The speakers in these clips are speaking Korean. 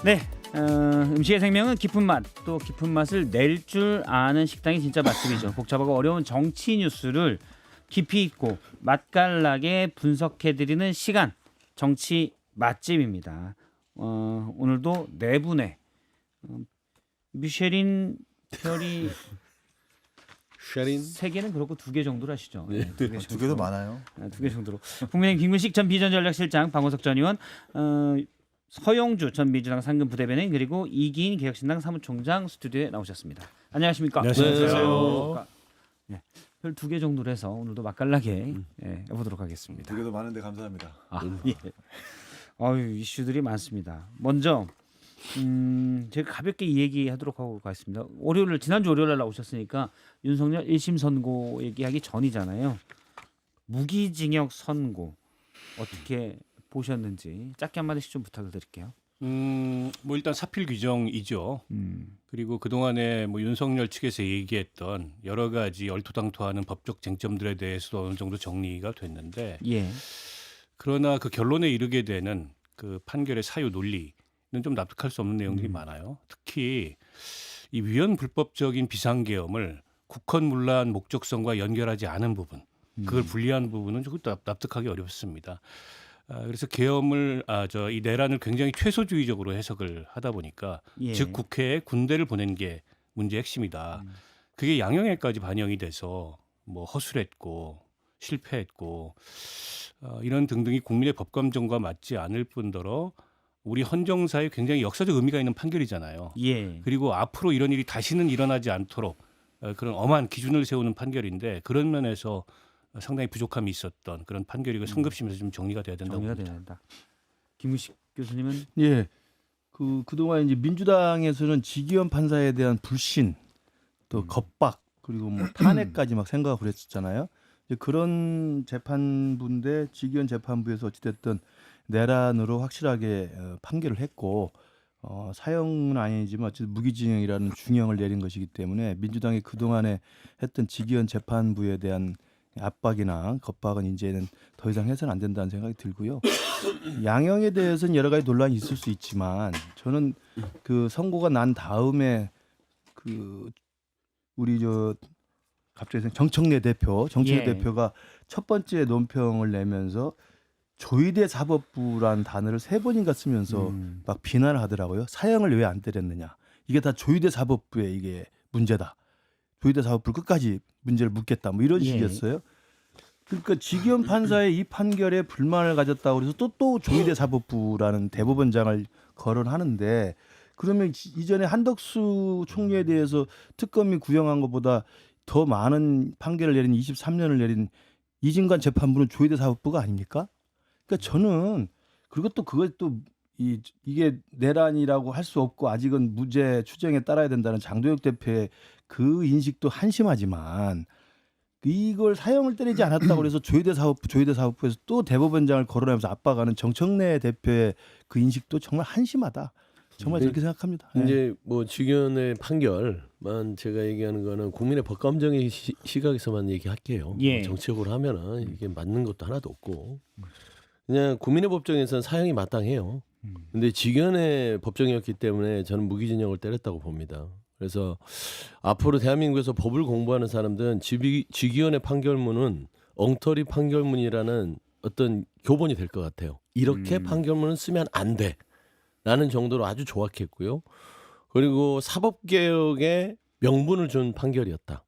네, 음식의 생명은 깊은 맛, 또 깊은 맛을 낼 줄 아는 식당이 진짜 맛집이죠. 복잡하고 어려운 정치 뉴스를 깊이 있고 맛깔나게 분석해드리는 시간, 정치 맛집입니다. 오늘도 네 분의 미쉐린 별이 쉐린? 세 개는 그렇고 두 개 정도로 하시죠. 네, 두 개 두 개도 많아요. 두 개 정도로. 국민의힘 김문식 전 비전전략실장, 박원석 전 의원, 서용주 전 민주당 상근 부대변인, 그리고 이기인 개혁신당 사무총장 스튜디오에 나오셨습니다. 안녕하십니까? 안녕하세요. 네, 별 두 개 정도로 해서 오늘도 맛깔나게 해보도록 하겠습니다. 두 개도 많은데 감사합니다. 예. 이슈들이 많습니다. 먼저 제가 가볍게 이 얘기하도록 하고 가겠습니다. 지난주 월요일 날 나오셨으니까 윤석열 1심 선고 얘기하기 전이잖아요. 무기징역 선고 어떻게 보셨는지 짧게 한마디씩 좀 부탁을 드릴게요. 뭐 일단 사필 규정이죠. 그리고 그동안에 뭐 윤석열 측에서 얘기했던 여러 가지 얼토당토하는 법적 쟁점들에 대해서도 어느 정도 정리가 됐는데, 예. 그러나 그 결론에 이르게 되는 그 판결의 사유 논리는 좀 납득할 수 없는 내용들이 많아요. 특히 이 위헌 불법적인 비상계엄을 국헌문란 목적성과 연결하지 않은 부분, 그걸 분리한 부분은 조금 납득하기 어렵습니다. 그래서 계엄을 이 내란을 굉장히 최소주의적으로 해석을 하다 보니까 예. 즉 국회에 군대를 보낸 게 문제의 핵심이다. 그게 양형에까지 반영이 돼서 뭐 허술했고 실패했고 이런 등등이 국민의 법감정과 맞지 않을 뿐더러 우리 헌정사에 굉장히 역사적 의미가 있는 판결이잖아요. 예. 그리고 앞으로 이런 일이 다시는 일어나지 않도록 그런 엄한 기준을 세우는 판결인데, 그런 면에서 상당히 부족함이 있었던 그런 판결이고 성급심에서 좀 정리가 돼야 된다고 정리가 봅니다. 돼야 된다. 김무식 교수님은 예. 그동안 이제 민주당에서는 지기현 판사에 대한 불신, 또 겁박, 그리고 뭐 탄핵까지 막 생각을 했었잖아요. 이제 그런 재판부인데 지기현 재판부에서 어찌됐든 내란으로 확실하게 판결을 했고, 사형은 아니지만 어쨌든 무기징역이라는 중형을 내린 것이기 때문에 민주당이 그동안에 했던 지기현 재판부에 대한 압박이나 겁박은 이제는 더 이상 해서는 안 된다는 생각이 들고요. 양형에 대해서는 여러 가지 논란이 있을 수 있지만, 저는 그 선고가 난 다음에 우리 갑자기 정청래 대표가 첫 번째 논평을 내면서 조의대 사법부라는 단어를 3번인가 쓰면서 막 비난을 하더라고요. 사형을 왜 안 때렸느냐. 이게 다 조의대 사법부의 이게 문제다. 조의대 사법부를 끝까지 문제를 묻겠다. 뭐 이런 예. 식이었어요. 그러니까 지기현 판사의 이 판결에 불만을 가졌다고 해서 또 조의대 사법부라는 대법원장을 거론하는데, 그러면 이전에 한덕수 총리에 대해서 특검이 구형한 것보다 더 많은 판결을 내린 23년을 내린 이진관 재판부는 조의대 사법부가 아닙니까? 그러니까 저는, 그리고 또 이게 내란이라고 할 수 없고 아직은 무죄 추정에 따라야 된다는 장도혁 대표의 그 인식도 한심하지만, 이걸 사형을 때리지 않았다고 해서 조의대 사법부에서 또 대법원장을 거론하면서 압박하는 정청래 대표의 그 인식도 정말 한심하다. 정말 그렇게 생각합니다. 이제 뭐 지기현의 판결만 제가 얘기하는 거는 국민의 법감정의 시각에서만 얘기할게요. 예. 정치적으로 하면은 이게 맞는 것도 하나도 없고, 그냥 국민의 법정에서는 사형이 마땅해요. 근데 지기현의 법정이었기 때문에 저는 무기징역을 때렸다고 봅니다. 그래서 앞으로 대한민국에서 법을 공부하는 사람들은 지기현의 판결문은 엉터리 판결문이라는 어떤 교본이 될 것 같아요. 이렇게 판결문은 쓰면 안 돼 라는 정도로 아주 조악했고요. 그리고 사법개혁의 명분을 준 판결이었다.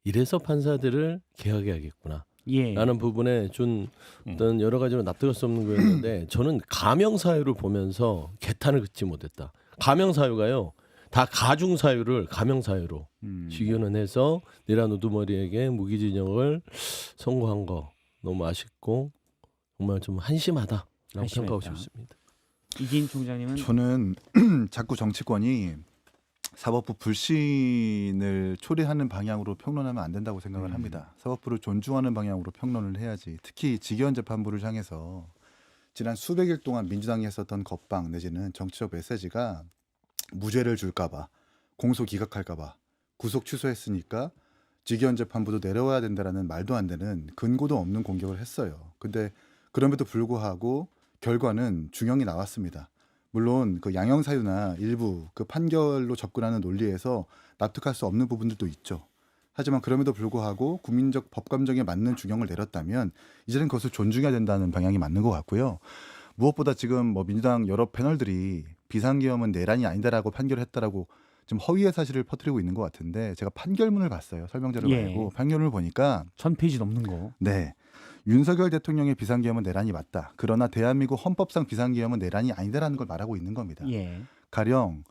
이래서 판사들을 개혁해야겠구나 예. 라는 부분에 준 어떤 여러 가지로 납득할 수 없는 거였는데, 저는 가명사유를 보면서 개탄을 긋지 못했다. 가명사유가요, 다 가중사유를 가명사유로 지기현은 해서 내란 우두머리에게 무기징역을 선고한 거 너무 아쉽고 정말 좀 한심하다라고 평가하고 싶습니다. 이기인 총장님은 저는 자꾸 정치권이 사법부 불신을 초래하는 방향으로 평론하면 안 된다고 생각을 합니다. 사법부를 존중하는 방향으로 평론을 해야지. 특히 지기현 재판부를 향해서 지난 수백일 동안 민주당이 했었던 겁박 내지는 정치적 메시지가 무죄를 줄까 봐, 공소 기각할까 봐, 구속 취소했으니까 지기현 재판부도 내려와야 된다라는 말도 안 되는 근거도 없는 공격을 했어요. 근데 그럼에도 불구하고 결과는 중형이 나왔습니다. 물론 그 양형사유나 일부 그 판결로 접근하는 논리에서 납득할 수 없는 부분들도 있죠. 하지만 그럼에도 불구하고 국민적 법감정에 맞는 중형을 내렸다면 이제는 그것을 존중해야 된다는 방향이 맞는 것 같고요. 무엇보다 지금 뭐 민주당 여러 패널들이 비상계엄은 내란이 아니다라고 판결했다라고 좀 허위의 사실을 퍼뜨리고 있는 것 같은데 제가 판결문을 봤어요. 설명자를 예. 말고 판결문을 보니까 1000페이지 넘는 거. 네. 윤석열 대통령의 비상계엄은 내란이 맞다. 그러나 대한민국 헌법상 비상계엄은 내란이 아니다라는 걸 말하고 있는 겁니다. 예. 가령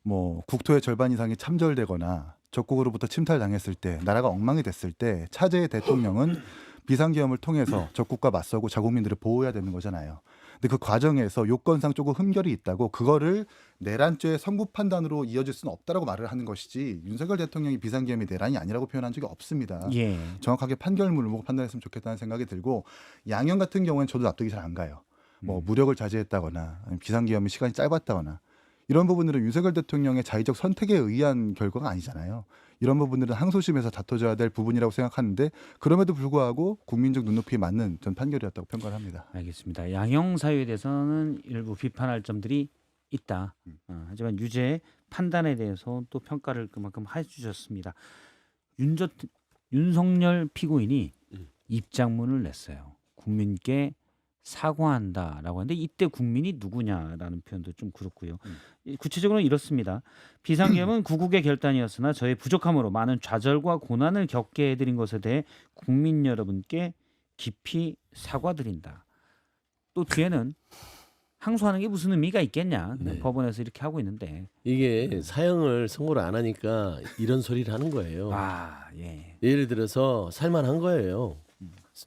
뭐 국토의 절반 이상이 참전되거나 적국으로부터 침탈당했을 때 나라가 엉망이 됐을 때 차제의 대통령은 비상계엄을 통해서 적국과 맞서고 자국민들을 보호해야 되는 거잖아요. 근데 그 과정에서 요건상 조금 흠결이 있다고 그거를 내란죄의 선고 판단으로 이어질 수는 없다라고 말을 하는 것이지 윤석열 대통령이 비상계엄이 내란이 아니라고 표현한 적이 없습니다. 예. 정확하게 판결문을 보고 판단했으면 좋겠다는 생각이 들고 양형 같은 경우에는 저도 납득이 잘 안 가요. 뭐 무력을 자제했다거나 아니면 비상계엄이 시간이 짧았다거나 이런 부분들은 윤석열 대통령의 자의적 선택에 의한 결과가 아니잖아요. 이런 부분들은 항소심에서 다퉈져야 될 부분이라고 생각하는데 그럼에도 불구하고 국민적 눈높이에 맞는 전 판결이었다고 평가를 합니다. 알겠습니다. 양형 사유에 대해서는 일부 비판할 점들이 있다. 하지만 유죄 판단에 대해서 또 평가를 그만큼 해주셨습니다. 윤석열 피고인이 입장문을 냈어요. 국민께 사과한다라고 하는데 이때 국민이 누구냐라는 표현도 좀 그렇고요. 구체적으로는 이렇습니다. 비상계엄은 구국의 결단이었으나 저의 부족함으로 많은 좌절과 고난을 겪게 해드린 것에 대해 국민 여러분께 깊이 사과드린다. 또 뒤에는 항소하는 게 무슨 의미가 있겠냐. 네. 법원에서 이렇게 하고 있는데. 이게 사형을 선고를 안 하니까 이런 소리를 하는 거예요. 아, 예. 예를 들어서 살만한 거예요.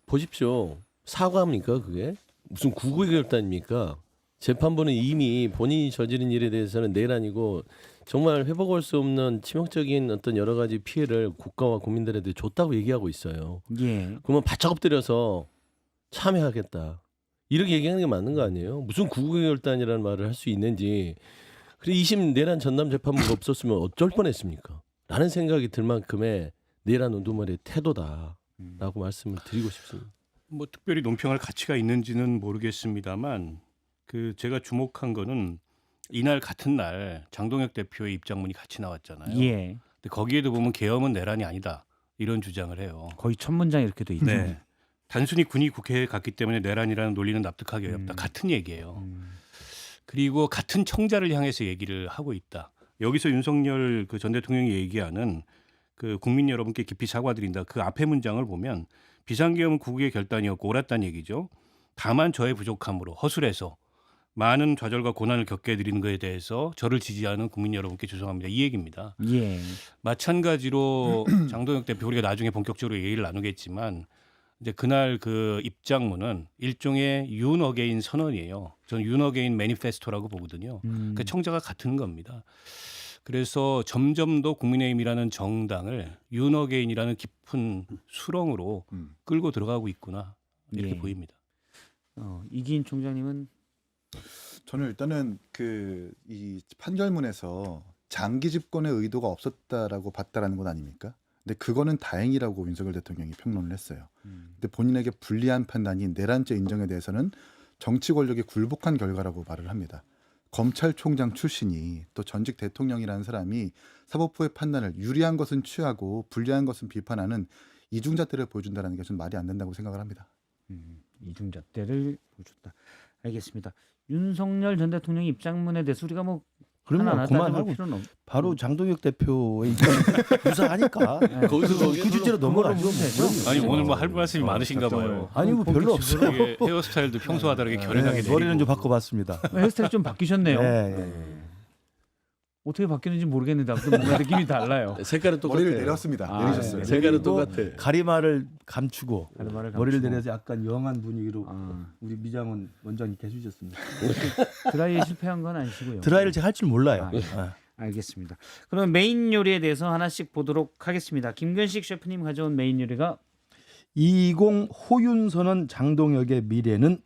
보십시오. 사과합니까 그게? 무슨 구국의 결단입니까? 재판부는 이미 본인이 저지른 일에 대해서는 내란이고 정말 회복할 수 없는 치명적인 어떤 여러 가지 피해를 국가와 국민들한테 줬다고 얘기하고 있어요. 예. 그러면 바짝 엎드려서 참여하겠다. 이렇게 얘기하는 게 맞는 거 아니에요? 무슨 구국의 결단이라는 말을 할 수 있는지. 그래 2심 내란 전담 재판부가 없었으면 어쩔 뻔했습니까? 라는 생각이 들 만큼의 내란 운동물의 태도다라고 말씀을 드리고 싶습니다. 뭐 특별히 논평할 가치가 있는지는 모르겠습니다만 그 제가 주목한 거는 이날 같은 날 장동혁 대표의 입장문이 같이 나왔잖아요. 예. 근데 거기에도 보면 계엄은 내란이 아니다 이런 주장을 해요. 거의 첫 문장 이렇게 돼 있죠. 네. 단순히 군이 국회에 갔기 때문에 내란이라는 논리는 납득하기 어렵다. 같은 얘기예요. 그리고 같은 청자를 향해서 얘기를 하고 있다. 여기서 윤석열 그 전 대통령이 얘기하는 그 국민 여러분께 깊이 사과드린다. 그 앞에 문장을 보면 비상계엄은 국국의 결단이었고 옳았다는 얘기죠. 다만 저의 부족함으로 허술해서 많은 좌절과 고난을 겪게 해드리는 것에 대해서 저를 지지하는 국민 여러분께 죄송합니다. 이 얘기입니다. 예. 마찬가지로 장동혁 대표 우리가 나중에 본격적으로 얘기를 나누겠지만 이제 그날 그 입장문은 일종의 윤 어게인 선언이에요. 저는 윤 어게인 매니페스토라고 보거든요. 그 청자가 같은 겁니다. 그래서 점점 더 국민의힘이라는 정당을 윤 어게인이라는 깊은 수렁으로 끌고 들어가고 있구나 이렇게 예. 보입니다. 이기인 총장님은 저는 일단은 그 이 판결문에서 장기 집권의 의도가 없었다라고 봤다라는 건 아닙니까? 근데 그거는 다행이라고 윤석열 대통령이 평론을 했어요. 근데 본인에게 불리한 판단이 내란죄 인정에 대해서는 정치 권력이 굴복한 결과라고 말을 합니다. 검찰총장 출신이 또 전직 대통령이라는 사람이 사법부의 판단을 유리한 것은 취하고 불리한 것은 비판하는 이중잣대를 보여준다는 게 좀 말이 안 된다고 생각을 합니다. 이중잣대를 보여줬다. 알겠습니다. 윤석열 전 대통령 입장문에 대해서 우리가 뭐 그러면 하나 그만하고 따져볼 필요는 바로 장동혁 대표의 입장이 유사하니까 그 주제로 넘어가죠. 아니 오늘 뭐 할 말씀이 많으신가 봐요. 아니 뭐 별로 없어요. 이게 헤어스타일도 평소와 다르게 결연하게 네, 머리는 좀 내리고. 바꿔봤습니다. 헤어스타일 좀 바뀌셨네요. 네. 어떻게 바뀌는지 모르겠는데 아무튼 뭔가 느낌이 달라요. 색깔은 똑같아요. 머리를 내렸습니다. 아, 내리셨어요. 네. 색깔은 그리고 똑같아. 가리마를 감추고 가리마를 머리를 감추고. 내려서 약간 영한 분위기로 아, 우리 미장원 원장님께 해주셨습니다. 드라이에 실패한 건 아니시고요. 드라이를 제가 할 줄 몰라요. 아, 예. 알겠습니다. 그럼 메인 요리에 대해서 하나씩 보도록 하겠습니다. 김근식 셰프님 가져온 메인 요리가 20 호윤선언 장동혁의 미래는을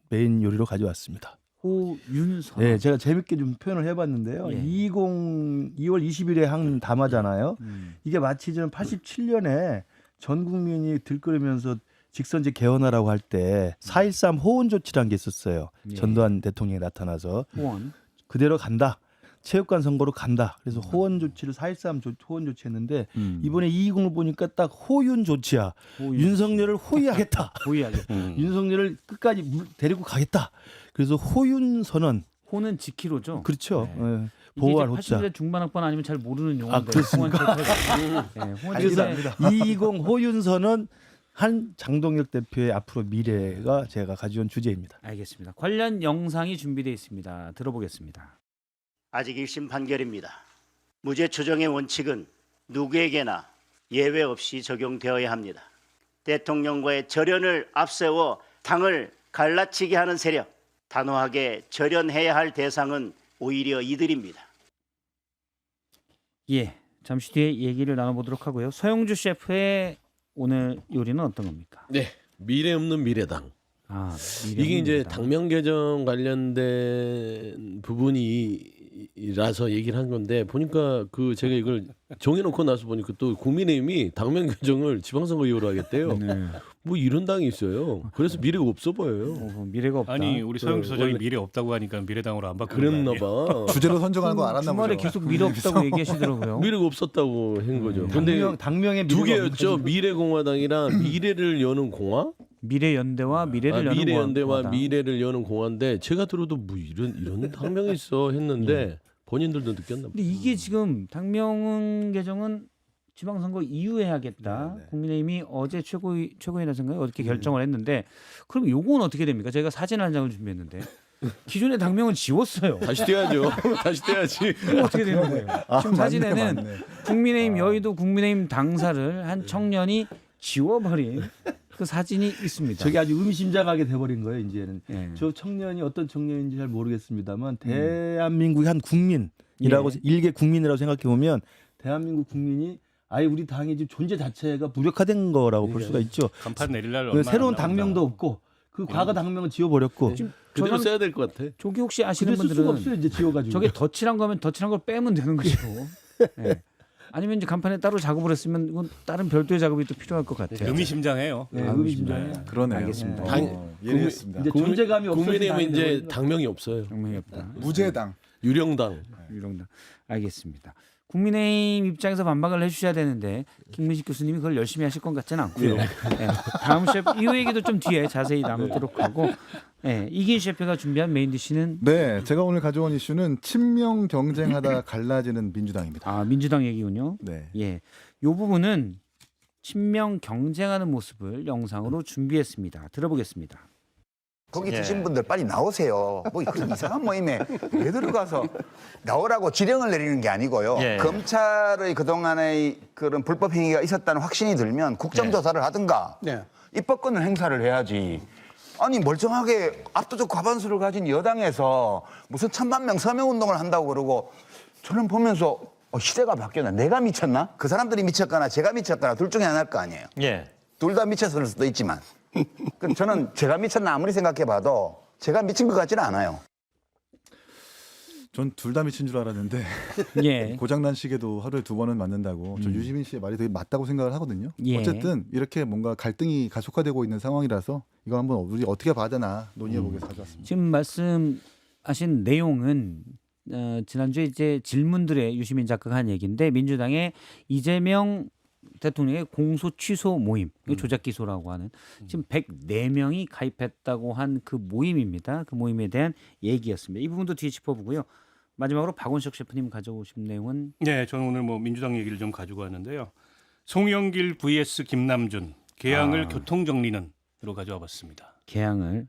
메인 요리로 가져왔습니다. 호윤선. 네, 제가 재밌게 좀 표현을 해봤는데요. 예. 2월 20일에 한 담화잖아요. 이게 마치 저는 87년에 전 국민이 들끓으면서 직선제 개헌하라고 할 때 4.13 호원 조치라는 게 있었어요. 예. 전두환 대통령이 나타나서 호원. 그대로 간다. 체육관 선거로 간다. 그래서 호원 조치를 4.13 호원 조치했는데 이번에 220을 보니까 딱 호윤 조치야. 호윤. 윤석열을 호위하겠다. 호위하게. 윤석열을 끝까지 데리고 가겠다. 그래서 호윤 선언. 호는 지키로죠. 그렇죠. 네. 예. 이게 보호할 이제 호자. 80년대 중반 학번 아니면 잘 모르는 용어인데. 그렇습니까? 그래서 220 호윤 선언 한 장동혁 대표의 앞으로 미래가 제가 가져온 주제입니다. 알겠습니다. 관련 영상이 준비되어 있습니다. 들어보겠습니다. 아직 1심 판결입니다. 무죄 추정의 원칙은 누구에게나 예외 없이 적용되어야 합니다. 대통령과의 절연을 앞세워 당을 갈라치게 하는 세력, 단호하게 절연해야 할 대상은 오히려 이들입니다. 예, 잠시 뒤에 얘기를 나눠보도록 하고요. 서영주 셰프의 오늘 요리는 어떤 겁니까? 네, 미래 없는 미래당. 아, 이게 이제 미래입니다. 당명 개정 관련된 부분이라서 얘기를 한 건데 보니까 그 제가 이걸 정해놓고 나서 보니까 또 국민의힘이 당명 개정을 지방선거 이후로 하겠대요. 네. 뭐 이런 당이 있어요. 그래서 미래가 없어 보여요. 미래가 없다. 아니 우리 서영주 그 소장이 원래- 미래 없다고 하니까 미래당으로 안 바꾸는 그랬나 거 아니에요? 봐. 주제로 선정하는 거 알았나 보죠. 주말에 계속 미래 없다고 얘기하시더라고요. 미래가 없었다고 한 거죠. 근데 당명의 두 미래가 개였죠. 없는 미래공화당이랑 미래를 여는 공화. 미래연대와 미래를 여는 미래연대와 공화당. 미래를 여는 공화인데 제가 들어도 뭐 이런 당명이 있어 했는데 본인들도 느꼈나 봐. 근데 이게 지금 당명 개정은 지방선거 이후에 하겠다. 네, 네. 국민의힘이 어제 최고위원회에서인가요? 어떻게 결정을 했는데 그럼 요건 어떻게 됩니까? 저희가 사진 한 장을 준비했는데 기존의 당명은 지웠어요. 다시 떼야죠. 다시 떼야지. 이거 어떻게 되는 거예요? 지금 사진에는 맞네. 국민의힘 여의도 국민의힘 당사를 한 청년이 지워버린 그 사진이 있습니다. 저게 아주 의미심장하게 돼버린 거예요. 이제는 예. 저 청년이 어떤 청년인지 잘 모르겠습니다만 대한민국의 한 국민이라고 일개 국민이라고 생각해 보면 대한민국 국민이 아예 우리 당의 지금 존재 자체가 무력화된 거라고 볼 수가 있죠. 간판 내릴 날 그 얼마 새로운 안 남았다. 당명도 없고 그 과거 당명은 지워버렸고 지금 그대로 저는 써야 될 것 같아. 저기 혹시 아시는 그랬을 수가 없어요. 분들은 이제 지워가지고. 저게 덧칠한 거면 덧칠한 걸 빼면 되는 것이고 예. 아니면 이제 간판에 따로 작업을 했으면 이건 다른 별도의 작업이 또 필요할 것 같아요. 의미심장해요. 네, 아, 의미심장해요. 그러네요. 알겠습니다. 이해했습니다. 이제 존재감이 없어진 국민의힘은 당이 이제 되거든요. 당명이 없어요. 명명이 없다. 무죄당. 유령당. 유령당. 알겠습니다. 국민의힘 입장에서 반박을 해주셔야 되는데 김민식 교수님이 그걸 열심히 하실 것 같지는 않고요. 예. 다음 셰프 이 얘기도 좀 뒤에 자세히 나누도록 하고 예. 이긴 셰프가 준비한 메인 디시는 네, 제가 오늘 가져온 이슈는 친명 경쟁하다 갈라지는 민주당입니다. 민주당 얘기군요. 네. 예, 요 부분은 친명 경쟁하는 모습을 영상으로 준비했습니다. 들어보겠습니다. 거기 드신 분들 빨리 나오세요. 뭐 그런 이상한 모임에 왜 들어가서 나오라고 지령을 내리는 게 아니고요. 검찰의 그동안의 그런 불법 행위가 있었다는 확신이 들면 국정조사를 하든가 입법권을 행사를 해야지. 아니 멀쩡하게 압도적 과반수를 가진 여당에서 무슨 1,000만 명 서명 운동을 한다고 그러고 저는 보면서 시대가 바뀌었나? 내가 미쳤나? 그 사람들이 미쳤거나 제가 미쳤거나 둘 중에 하나일 거 아니에요. 둘 다 미쳤을 수도 있지만 저는 제가 미쳤나 아무리 생각해봐도 제가 미친 것 같지는 않아요. 전 둘 다 미친 줄 알았는데 예, 고장난 시계도 하루에 2번은 맞는다고 저 유시민 씨의 말이 되게 맞다고 생각을 하거든요. 예. 어쨌든 이렇게 뭔가 갈등이 가속화되고 있는 상황이라서 이거 한번 우리 어떻게 봐야 되나 논의해보기 위해서 가져왔습니다. 지금 말씀하신 내용은 지난주에 이제 질문들에 유시민 작가가 한 얘기인데 민주당의 이재명 대통령의 공소 취소 모임, 조작 기소라고 하는 지금 104명이 가입했다고 한 그 모임입니다. 그 모임에 대한 얘기였습니다. 이 부분도 뒤에 짚어보고요. 마지막으로 박원석 셰프님 가져오신 내용은 네, 저는 오늘 뭐 민주당 얘기를 좀 가지고 왔는데요. 송영길 vs 김남준 개항을 교통정리는으로 가져와 봤습니다. 개항을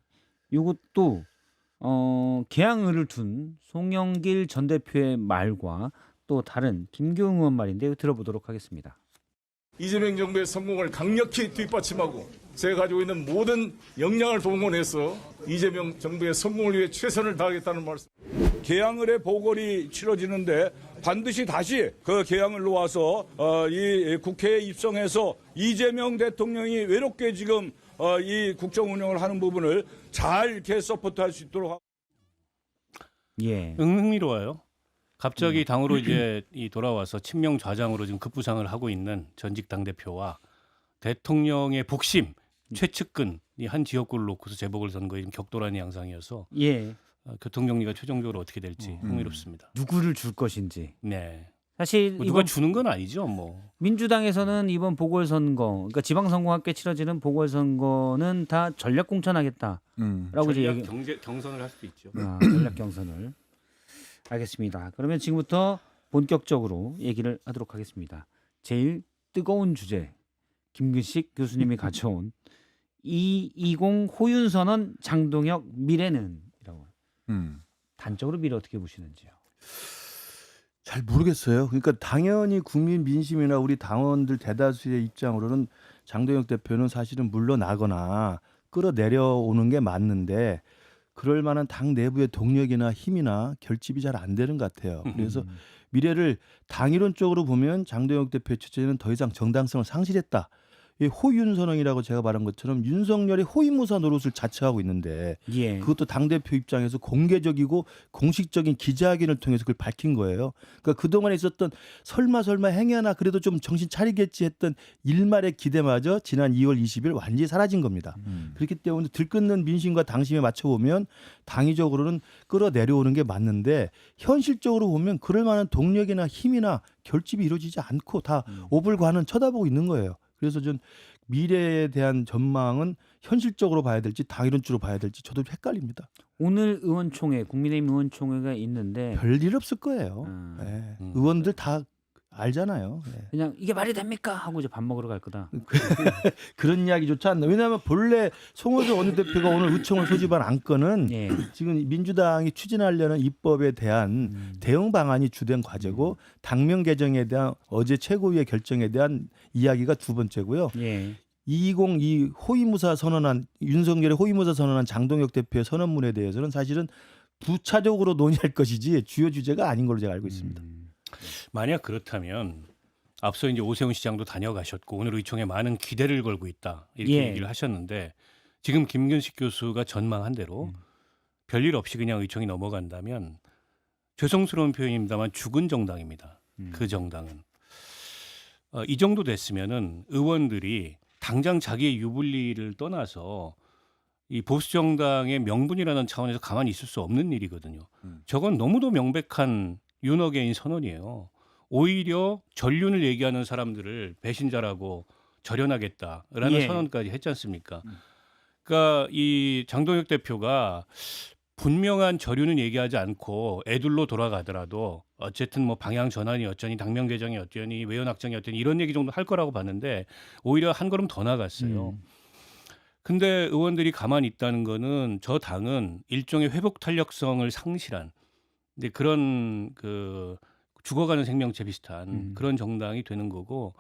이것도 개항을 둔 송영길 전 대표의 말과 또 다른 김교웅 의원 말인데 들어보도록 하겠습니다. 이재명 정부의 성공을 강력히 뒷받침하고 제가 가지고 있는 모든 역량을 동원해서 이재명 정부의 성공을 위해 최선을 다하겠다는 말씀. 개항을의 보궐이 치러지는데 반드시 다시 그 개항을 놓아서 이 국회에 입성해서 이재명 대통령이 외롭게 지금 이 국정 운영을 하는 부분을 잘 이렇게 서포트할 수 있도록. 예. 흥미로워요. 갑자기 당으로 이제 돌아와서 친명 좌장으로 지금 급부상을 하고 있는 전직 당 대표와 대통령의 복심 최측근이 한 지역구를 놓고서 재보궐선거에 좀 격돌하는 양상이어서 예. 교통정리가 최종적으로 어떻게 될지 흥미롭습니다. 누구를 줄 것인지. 네. 사실 뭐 누가 이번 주는 건 아니죠, 뭐. 민주당에서는 이번 보궐선거, 그러니까 지방선거와 함께 치러지는 보궐선거는 다 전략 공천하겠다라고 이제 전략 얘기. 경선을 할 수도 있죠. 전략 경선을. 알겠습니다. 그러면 지금부터 본격적으로 얘기를 하도록 하겠습니다. 제일 뜨거운 주제, 김근식 교수님이 가져온 220 호윤선언 장동혁 미래는이라고. 단적으로 미래 어떻게 보시는지요? 잘 모르겠어요. 그러니까 당연히 국민 민심이나 우리 당원들 대다수의 입장으로는 장동혁 대표는 사실은 물러나거나 끌어내려오는 게 맞는데 그럴 만한 당 내부의 동력이나 힘이나 결집이 잘 안 되는 것 같아요. 그래서 미래를 당이론적으로 보면 장동혁 대표의 체제는 더 이상 정당성을 상실했다. 이 호윤선언이라고 제가 말한 것처럼 윤석열이 호위무사 노릇을 자처하고 있는데 예. 그것도 당대표 입장에서 공개적이고 공식적인 기자회견을 통해서 그걸 밝힌 거예요. 그러니까 그동안에 있었던 설마 행여나 그래도 좀 정신 차리겠지 했던 일말의 기대마저 지난 2월 20일 완전히 사라진 겁니다. 그렇기 때문에 들끓는 민심과 당심에 맞춰보면 당위적으로는 끌어내려오는 게 맞는데 현실적으로 보면 그럴 만한 동력이나 힘이나 결집이 이루어지지 않고 다 오불관은 쳐다보고 있는 거예요. 그래서 전 미래에 대한 전망은 현실적으로 봐야 될지 당이론적으로 봐야 될지 저도 헷갈립니다. 오늘 의원총회, 국민의힘 의원총회가 있는데 별일 없을 거예요. 네. 의원들 다 알잖아요. 네. 그냥 이게 말이 됩니까? 하고 이제 밥 먹으러 갈 거다. 그런 이야기조차 안 나. 왜냐하면 본래 송호조 원내대표가 오늘 의총을 소집한 안건은 예. 지금 민주당이 추진하려는 입법에 대한 대응 방안이 주된 과제고 당명 개정에 대한 어제 최고위의 결정에 대한 이야기가 두 번째고요. 예. 202 호위무사 선언한 윤석열의 호위무사 선언한 장동혁 대표의 선언문에 대해서는 사실은 부차적으로 논의할 것이지 주요 주제가 아닌 걸로 제가 알고 있습니다. 만약 그렇다면 앞서 이제 오세훈 시장도 다녀가셨고 오늘 의총에 많은 기대를 걸고 있다 이렇게 예. 얘기를 하셨는데 지금 김근식 교수가 전망한 대로 별일 없이 그냥 의총이 넘어간다면 죄송스러운 표현입니다만 죽은 정당입니다. 그 정당은 이 정도 됐으면은 의원들이 당장 자기의 유불리를 떠나서 이 보수 정당의 명분이라는 차원에서 가만히 있을 수 없는 일이거든요. 저건 너무도 명백한 윤어게인 선언이에요. 오히려 전륜을 얘기하는 사람들을 배신자라고 절연하겠다라는 예. 선언까지 했지 않습니까? 그러니까 이 장동혁 대표가 분명한 저륜은 얘기하지 않고 애둘로 돌아가더라도 어쨌든 뭐 방향 전환이 어쩌니 당명 개정이 어쩌니 외연 확정이 어쩌니 이런 얘기 정도 할 거라고 봤는데 오히려 한 걸음 더 나갔어요. 근데 의원들이 가만히 있다는 거는 저 당은 일종의 회복 탄력성을 상실한 근데 그런 그 죽어가는 생명체 비슷한 그런 정당이 되는 거고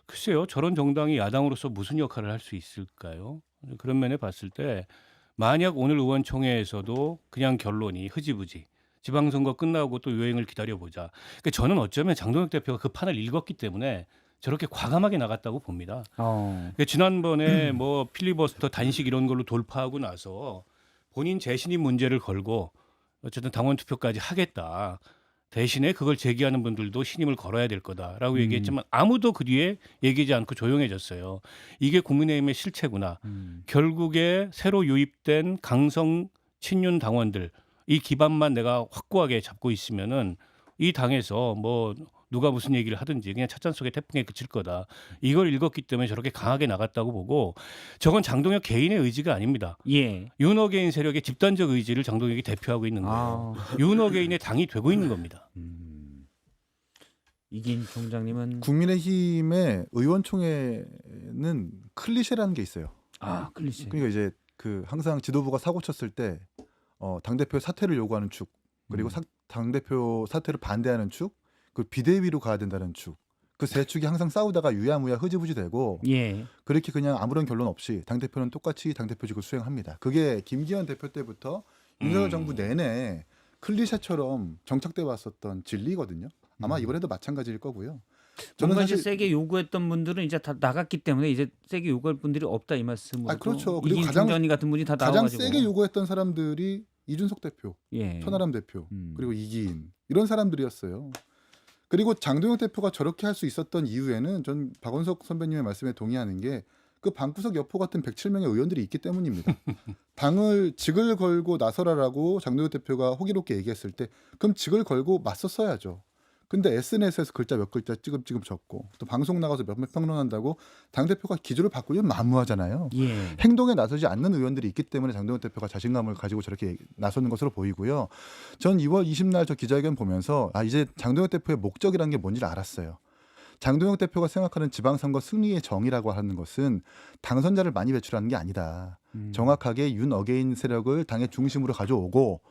글쎄요 저런 정당이 야당으로서 무슨 역할을 할 수 있을까요? 그런 면에 봤을 때 만약 오늘 의원총회에서도 그냥 결론이 흐지부지 지방선거 끝나고 또 유행을 기다려보자. 그러니까 저는 어쩌면 장동혁 대표가 그 판을 읽었기 때문에 저렇게 과감하게 나갔다고 봅니다. 그러니까 지난번에 뭐 필리버스터 단식 이런 걸로 돌파하고 나서 본인 재신임 문제를 걸고 어쨌든 당원 투표까지 하겠다. 대신에 그걸 제기하는 분들도 신임을 걸어야 될 거다라고 얘기했지만 아무도 그 뒤에 얘기하지 않고 조용해졌어요. 이게 국민의힘의 실체구나. 결국에 새로 유입된 강성 친윤 당원들 이 기반만 내가 확고하게 잡고 있으면은 이 당에서 뭐 누가 무슨 얘기를 하든지 그냥 찻잔 속의 태풍에 그칠 거다. 이걸 읽었기 때문에 저렇게 강하게 나갔다고 보고 저건 장동혁 개인의 의지가 아닙니다. 예. 윤어게인 세력의 집단적 의지를 장동혁이 대표하고 있는 거예요. 윤어게인의 당이 되고 있는 겁니다. 이긴 총장님은 국민의힘의 의원총회는 클리셰라는 게 있어요. 클리셰. 그러니까 이제 그 항상 지도부가 사고 쳤을 때 당대표 사퇴를 요구하는 축 그리고 당대표 사퇴를 반대하는 축 그 비대위로 가야 된다는 축 그 세 축이 항상 싸우다가 유야무야 흐지부지 되고 예. 그렇게 그냥 아무런 결론 없이 당대표는 똑같이 당대표직을 수행합니다. 그게 김기현 대표 때부터 윤석열 정부 내내 클리셰처럼 정착돼 왔었던 진리거든요. 아마 이번에도 마찬가지일 거고요. 저는 뭔가 이제 사실 세게 요구했던 분들은 이제 다 나갔기 때문에 이제 세게 요구할 분들이 없다 이 말씀으로. 그렇죠. 그리고 이긴 가장 총장님 같은 분이 다 가장 나와가지고. 세게 요구했던 사람들이 이준석 대표, 예. 천하람 대표, 그리고 이기인 이런 사람들이었어요. 그리고 장동혁 대표가 저렇게 할 수 있었던 이유에는 전 박원석 선배님의 말씀에 동의하는 게 그 방구석 여포 같은 107명의 의원들이 있기 때문입니다. 당을 직을 걸고 나서라라고 장동혁 대표가 호기롭게 얘기했을 때 그럼 직을 걸고 맞섰어야죠. 근데 SNS에서 글자 몇 글자 찌급찌급 적고 또 방송 나가서 몇몇 평론한다고 당대표가 기조를 바꾸면 만무하잖아요. 예. 행동에 나서지 않는 의원들이 있기 때문에 장동혁 대표가 자신감을 가지고 저렇게 나서는 것으로 보이고요. 전 2월 20날 저 기자회견 보면서 이제 장동혁 대표의 목적이라는 게 뭔지를 알았어요. 장동혁 대표가 생각하는 지방선거 승리의 정의라고 하는 것은 당선자를 많이 배출하는 게 아니다. 정확하게 윤 어게인 세력을 당의 중심으로 가져오고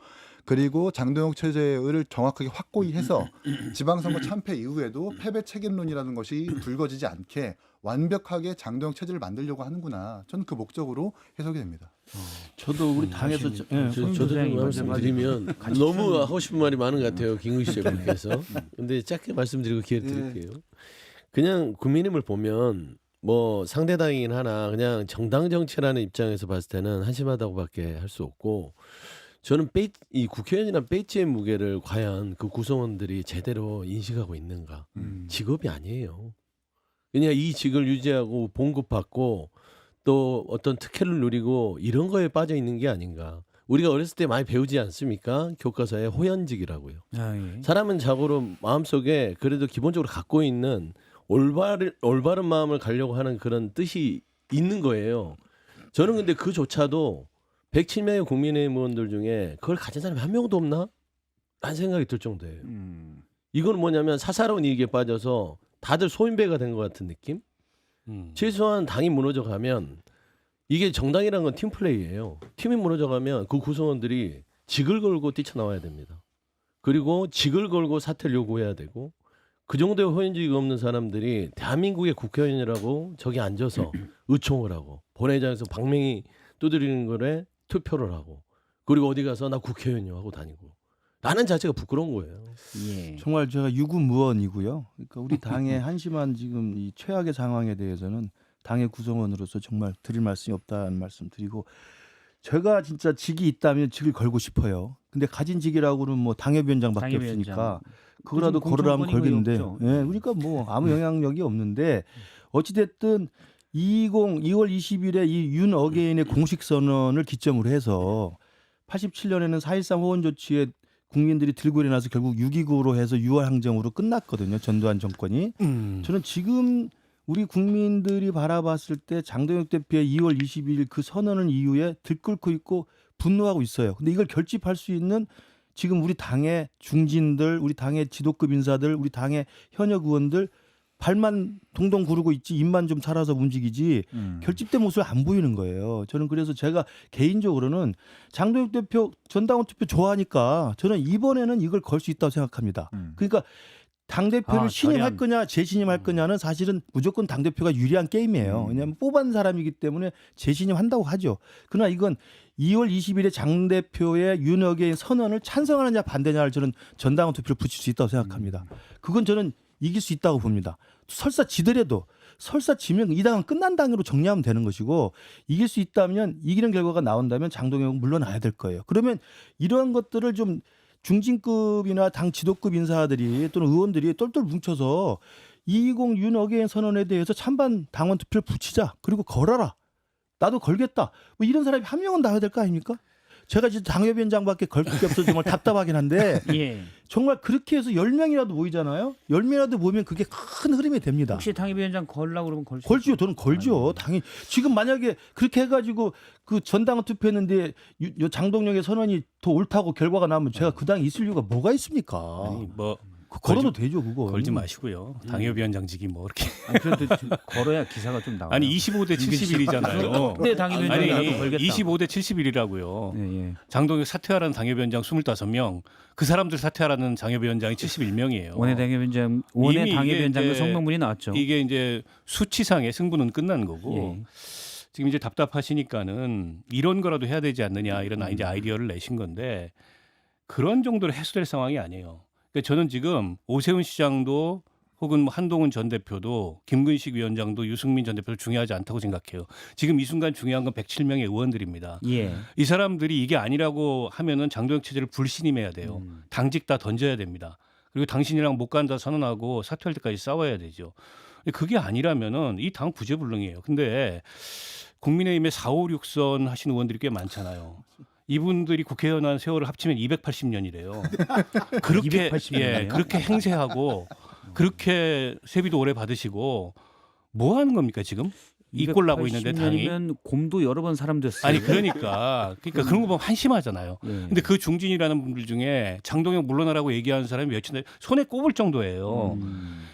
그리고 장동혁 체제를 정확하게 확고히 해서 지방선거 참패 이후에도 패배 책임론이라는 것이 불거지지 않게 완벽하게 장동혁 체제를 만들려고 하는구나. 저는 그 목적으로 해석이 됩니다. 저도 우리 당에서 저도 좀 말씀드리면 너무 하고 싶은 말이 많은 것 같아요. 김근식 대표께서. 근데 짧게 말씀드리고 기회를 드릴게요. 그냥 국민의힘을 보면 뭐 상대당이긴 하나 그냥 정당 정치라는 입장에서 봤을 때는 한심하다고밖에 할 수 없고 저는 이 국회의원이란 배지의 무게를 과연 그 구성원들이 제대로 인식하고 있는가. 직업이 아니에요. 그냥 이 직을 유지하고 봉급받고 또 어떤 특혜를 누리고 이런 거에 빠져 있는 게 아닌가. 우리가 어렸을 때 많이 배우지 않습니까? 교과서에 호연직이라고요. 예. 사람은 자고로 마음속에 그래도 기본적으로 갖고 있는 올바른 마음을 가려고 하는 그런 뜻이 있는 거예요. 저는 근데 그조차도 107명의 국민의힘 의원들 중에 그걸 가진 사람이 한 명도 없나? 라는 생각이 들 정도예요. 이건 뭐냐면 사사로운 이익에 빠져서 다들 소인배가 된 것 같은 느낌? 최소한 당이 무너져가면 이게 정당이라는 건 팀플레이예요. 팀이 무너져가면 그 구성원들이 직을 걸고 뛰쳐나와야 됩니다. 그리고 직을 걸고 사퇴를 요구해야 되고 그 정도의 호연직이 없는 사람들이 대한민국의 국회의원이라고 저기 앉아서 의총을 하고 본회의장에서 방맹이 두드리는 거에 투표를 하고 그리고 어디 가서 나 국회의원이요 하고 다니고 라는 자체가 부끄러운 거예요. 예. 정말 제가 유구무원이고요. 그러니까 우리 당의 한심한 지금 이 최악의 상황에 대해서는 당의 구성원으로서 정말 드릴 말씀이 없다는 말씀 드리고 제가 진짜 직이 있다면 직을 걸고 싶어요. 근데 가진 직이라고는 뭐 당협위원장밖에 당협위원장. 없으니까 그거라도 요즘 걸으라면 공천권이 걸겠는데 거의 없죠. 예, 그러니까 뭐 아무 영향력이 없는데 어찌됐든 2월 20일에 이 윤 어게인의 공식 선언을 기점으로 해서 87년에는 4.13 호원 조치에 국민들이 들고 일어나서 결국 6.29로 해서 6월 항쟁으로 끝났거든요. 전두환 정권이. 저는 지금 우리 국민들이 바라봤을 때 장동혁 대표의 2월 22일 그 선언을 이후에 들끓고 있고 분노하고 있어요. 근데 이걸 결집할 수 있는 지금 우리 당의 중진들, 우리 당의 지도급 인사들, 우리 당의 현역 의원들 발만 동동 구르고 있지 입만 좀 살아서 움직이지 결집된 모습을 안 보이는 거예요. 저는 그래서 제가 개인적으로는 장동혁 대표 전당원 투표 좋아하니까 저는 이번에는 이걸 걸 수 있다고 생각합니다. 그러니까 당대표를 신임할 거냐 재신임할 거냐는 사실은 무조건 당대표가 유리한 게임이에요. 왜냐하면 뽑은 사람이기 때문에 재신임한다고 하죠. 그러나 이건 2월 20일에 장 대표의 윤어게인 선언을 찬성하느냐 반대냐를 저는 전당원 투표를 붙일 수 있다고 생각합니다. 그건 저는 이길 수 있다고 봅니다. 설사 지더라도 설사 지면 이 당은 끝난 당으로 정리하면 되는 것이고 이길 수 있다면 이기는 결과가 나온다면 장동혁은 물러나야 될 거예요. 그러면 이러한 것들을 좀 중진급이나 당 지도급 인사들이 또는 의원들이 똘똘 뭉쳐서 220 윤어게인 선언에 대해서 찬반 당원 투표를 붙이자. 그리고 걸어라. 나도 걸겠다. 뭐 이런 사람이 한 명은 나와야 될 거 아닙니까? 제가 진짜 당협위원장밖에 걸 게 없어서 정말 답답하긴 한데 예. 정말 그렇게 해서 10명이라도 모이잖아요. 10명이라도 모이면 그게 큰 흐름이 됩니다. 혹시 당협위원장 걸라고 그러면 걸 수 걸죠. 저는 걸죠. 당연히. 지금 만약에 그렇게 해가지고 그 전당을 투표했는데 장동혁의 선언이 더 옳다고 결과가 나오면 제가 그 당에 있을 이유가 뭐가 있습니까? 아니 뭐 걸어도 되죠, 그거. 걸지 마시고요. 당협위원장직이 뭐 이렇게 아니, 그래도 걸어야 기사가 좀 나와요. 아니 25대 71이잖아요. 네, 당협위원장이 아니 나도 걸겠다. 25대 71이라고요. 예, 예. 장동혁 사퇴하라는 당협위원장 25명, 그 사람들 사퇴하라는 당협위원장이 71명이에요. 원내 당협위원장 그 성명문이 나왔죠. 이게 이제 수치상의 승부는 끝난 거고 예. 지금 이제 답답하시니까는 이런 거라도 해야 되지 않느냐 이런 이제 아이디어를 내신 건데 그런 정도로 해소될 상황이 아니에요. 그러니까 저는 지금 오세훈 시장도 혹은 뭐 한동훈 전 대표도 김근식 위원장도 유승민 전 대표도 중요하지 않다고 생각해요. 지금 이 순간 중요한 건 107명의 의원들입니다. 예. 이 사람들이 이게 아니라고 하면은 장동혁 체제를 불신임해야 돼요. 당직 다 던져야 됩니다. 그리고 당신이랑 못 간다 선언하고 사퇴할 때까지 싸워야 되죠. 그게 아니라면은 이 당 구제불능이에요. 근데 국민의힘에 4, 5, 6선 하시는 의원들이 꽤 많잖아요. 이분들이 국회의원 한 세월을 합치면 280년이래요. 그렇게 280년 예, 이네요? 그렇게 행세하고 그렇게 세비도 오래 받으시고 뭐 하는 겁니까 지금? 이 꼴 나고 있는데 당이. 280년이면 곰도 여러 번 사람 됐어요. 아니 그러니까 그런 거 보면 한심하잖아요. 예. 근데 그 중진이라는 분들 중에 장동혁 물러나라고 얘기하는 사람이 몇인데 손에 꼽을 정도예요.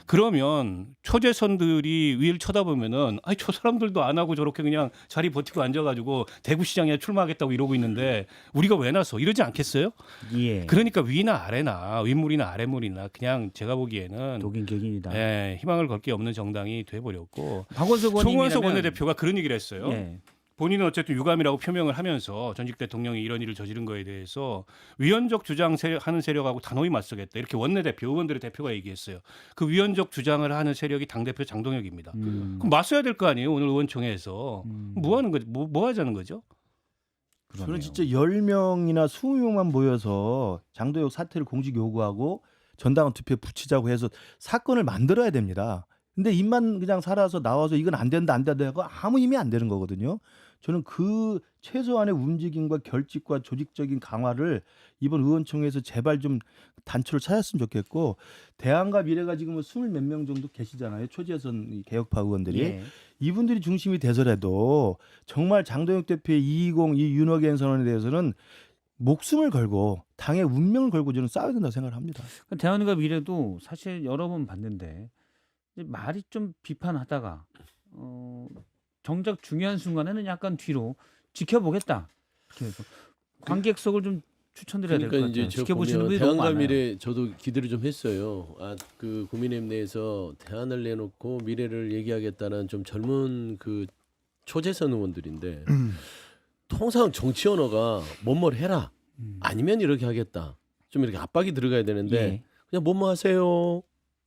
그러면 초재선들이 위를 쳐다보면은 아니 저 사람들도 안 하고 저렇게 그냥 자리 버티고 앉아가지고 대구시장에 출마하겠다고 이러고 있는데 우리가 왜 나서 이러지 않겠어요? 예. 그러니까 위나 아래나 윗물이나 아랫물이나 그냥 제가 보기에는 독인 격인이다. 예, 희망을 걸 게 없는 정당이 돼버렸고 박원석 송원석 원님이라면 원내대표가 그런 얘기를 했어요. 예. 본인은 어쨌든 유감이라고 표명을 하면서 전직 대통령이 이런 일을 저지른 거에 대해서 위헌적 주장하는 세력하고 단호히 맞서겠다. 이렇게 원내대표, 의원들의 대표가 얘기했어요. 그 위헌적 주장을 하는 세력이 당대표 장동혁입니다. 그럼 맞서야 될 거 아니에요. 오늘 의원총회에서. 뭐 하는 거죠? 뭐 하자는 거죠? 저는 진짜 10명이나 20명만 모여서 장도혁 사퇴를 공식 요구하고 전당원 투표에 붙이자고 해서 사건을 만들어야 됩니다. 근데 입만 그냥 살아서 나와서 이건 안 된다 하고 아무 힘이 안 되는 거거든요. 저는 그 최소한의 움직임과 결집과 조직적인 강화를 이번 의원총회에서 제발 좀 단초를 찾았으면 좋겠고, 대안과 미래가 지금 20몇 명 정도 계시잖아요. 초재선 개혁파 의원들이. 예. 이분들이 중심이 돼서라도 정말 장동혁 대표의 220, 이 윤호겐 선언에 대해서는 목숨을 걸고 당의 운명을 걸고 저는 싸워야 된다고 생각을 합니다. 대안과 미래도 사실 여러 번 봤는데 이제 말이 좀 비판하다가 정작 중요한 순간에는 약간 뒤로 지켜보겠다. 이렇게 해서 관객석을 좀 추천드려야 될 것 그러니까 같아요. 이제 저 지켜보시는 보면 분이 너무 대안과 많아요. 미래 저도 기대를 좀 했어요. 그 국민의힘 내에서 대안을 내놓고 미래를 얘기하겠다는 좀 젊은 그 초재선 의원들인데 통상 정치 언어가 뭐뭐 해라 아니면 이렇게 하겠다 좀 이렇게 압박이 들어가야 되는데 예. 그냥 뭐뭐 하세요